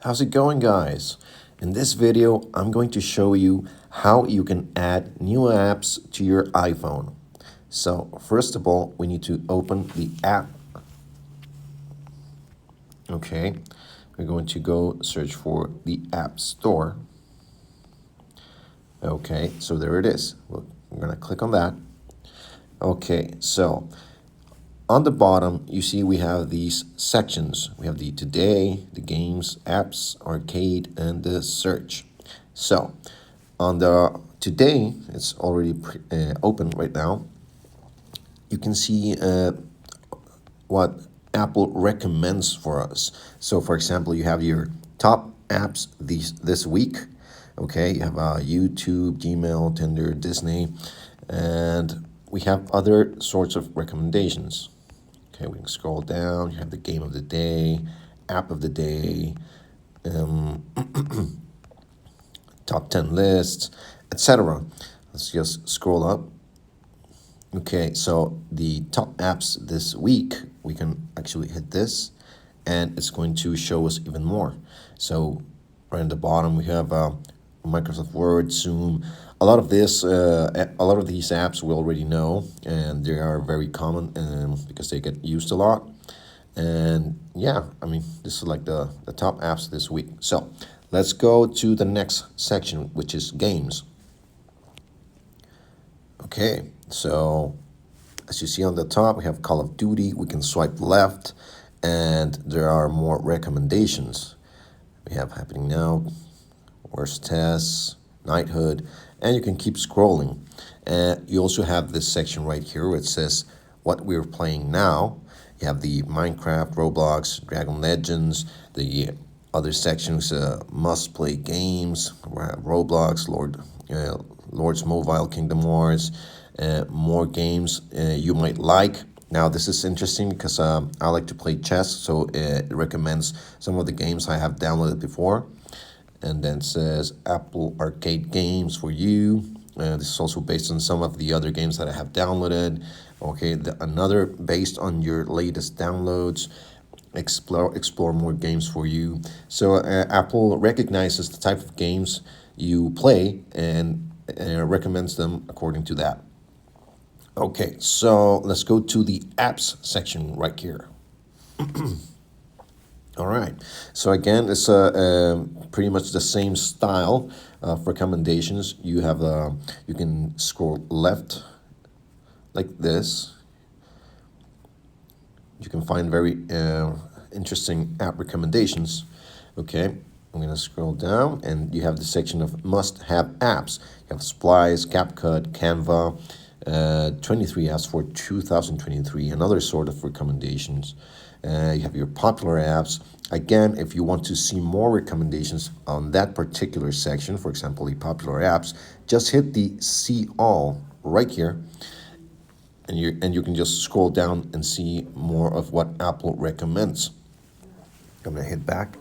How's it going, guys? In this video, I'm going to show you how you can add new apps to your iPhone. So first of all, we need to open the app. Okay, we're going to go search for the App Store. Okay, so there it is. We're going to click on that. Okay, so on the bottom, you see we have these sections. We have the Today, the Games, Apps, Arcade, and the Search. So on the Today, it's already open right now. You can see what Apple recommends for us. So for example, you have your top apps this week. Okay, you have YouTube, Gmail, Tinder, Disney, and we have other sorts of recommendations. Okay, we can scroll down. You have the game of the day, app of the day, top 10 lists, etc. Let's just scroll up. Okay, so the top apps this week, we can actually hit this and it's going to show us even more. So right at the bottom, we have Microsoft Word, Zoom. A lot of these apps we already know, and they are very common because they get used a lot. And yeah, I mean, this is like the top apps this week. So let's go to the next section, which is games. Okay, so as you see on the top, we have Call of Duty. We can swipe left, and there are more recommendations. We have Happening Now, Worst Tests, Knighthood, and you can keep scrolling. And you also have this section right here where it says what we're playing now. You have the Minecraft, Roblox, Dragon Legends, the other sections, must play games, Roblox, Lord's Mobile, Kingdom Wars, more games you might like. Now this is interesting because I like to play chess, so it recommends some of the games I have downloaded before. And then says Apple Arcade games for you. This is also based on some of the other games that I have downloaded. Okay, another based on your latest downloads. Explore more games for you. So Apple recognizes the type of games you play and recommends them according to that. Okay, so let's go to the apps section right here. All right. So again, it's pretty much the same style of recommendations. You have you can scroll left like this. You can find very interesting app recommendations. Okay, I'm gonna scroll down, and you have the section of must-have apps. You have Splice, CapCut, Canva, 23 apps for 2023, and other sort of recommendations. You have your popular apps. Again, if you want to see more recommendations on that particular section, for example, the popular apps, just hit the See All right here, and you can just scroll down and see more of what Apple recommends. I'm gonna hit back.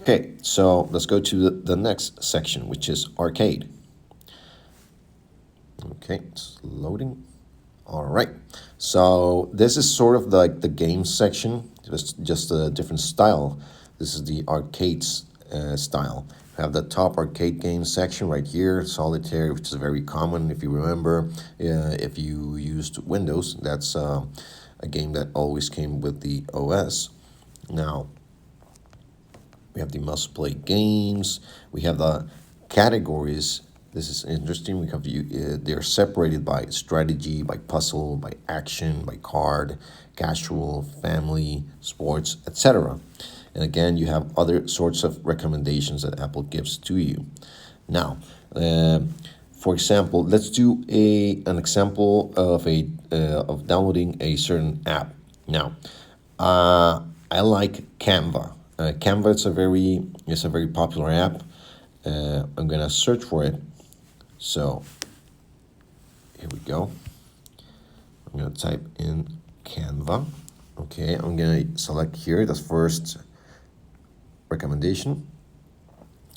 Okay, so let's go to the next section, which is Arcade. Okay, it's loading. All right, so this is sort of like the game section, just a different style. This is the arcades style. We have the top arcade game section right here, Solitaire, which is very common if you remember. If you used Windows, that's a game that always came with the OS. Now, we have the must-play games. We have the categories. This is interesting. We have they're separated by strategy, by puzzle, by action, by card, casual, family, sports, etc. And again, you have other sorts of recommendations that Apple gives to you. Now, for example, let's do an example of of downloading a certain app. Now, I like Canva. Canva is a very popular app. I'm gonna search for it. So here we go. I'm gonna type in Canva. Okay, I'm gonna select here the first recommendation.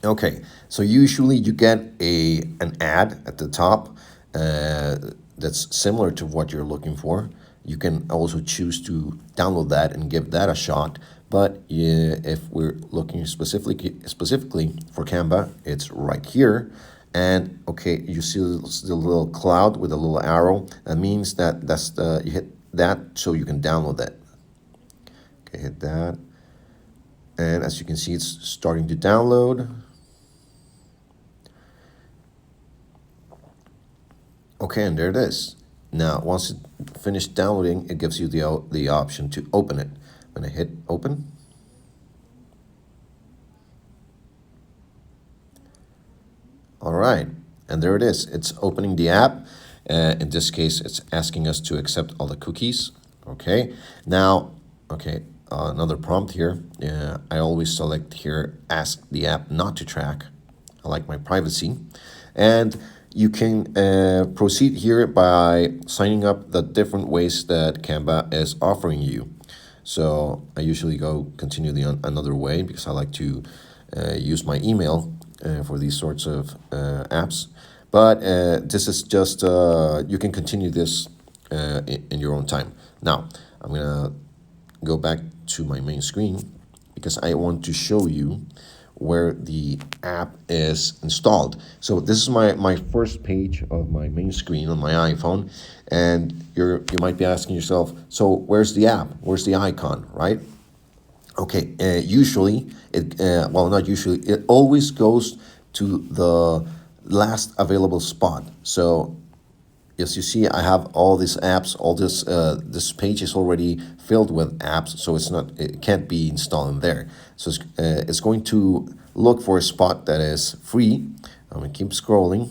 Okay, so usually you get an ad at the top that's similar to what you're looking for. You can also choose to download that and give that a shot. But yeah, if we're looking specifically for Canva, it's right here. And okay, you see the little cloud with a little arrow. That means that you hit that so you can download that. Okay, hit that. And as you can see, it's starting to download. Okay, and there it is. Now, once it finished downloading, it gives you the option to open it. When I hit open, all right, and there it is. It's opening the app. In this case, it's asking us to accept all the cookies. Okay, now, okay, another prompt here. I always select here, ask the app not to track. I like my privacy. And you can proceed here by signing up the different ways that Canva is offering you. So I usually go continue another way because I like to use my email for these sorts of apps. But this is just, you can continue this in your own time. Now, I'm going to go back to my main screen because I want to show you where the app is installed. So this is my first page of my main screen on my iPhone, and you might be asking yourself, so where's the app? Where's the icon, right? Okay, usually well, not usually, it always goes to the last available spot. So as you see, I have all these apps. All this page is already filled with apps, so it can't be installed in there. So it's going to look for a spot that is free. I'm gonna keep scrolling,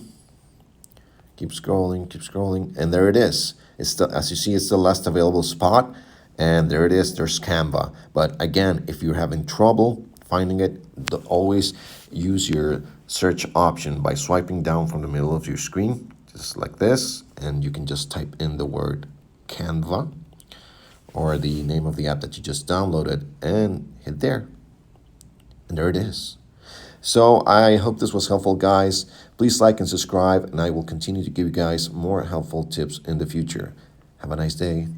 keep scrolling, keep scrolling, and there it is. As you see, it's the last available spot, and there it is. There's Canva. But again, if you're having trouble finding it, always use your search option by swiping down from the middle of your screen, just like this, and you can just type in the word Canva or the name of the app that you just downloaded and hit there. And there it is. So I hope this was helpful, guys. Please like and subscribe, and I will continue to give you guys more helpful tips in the future. Have a nice day.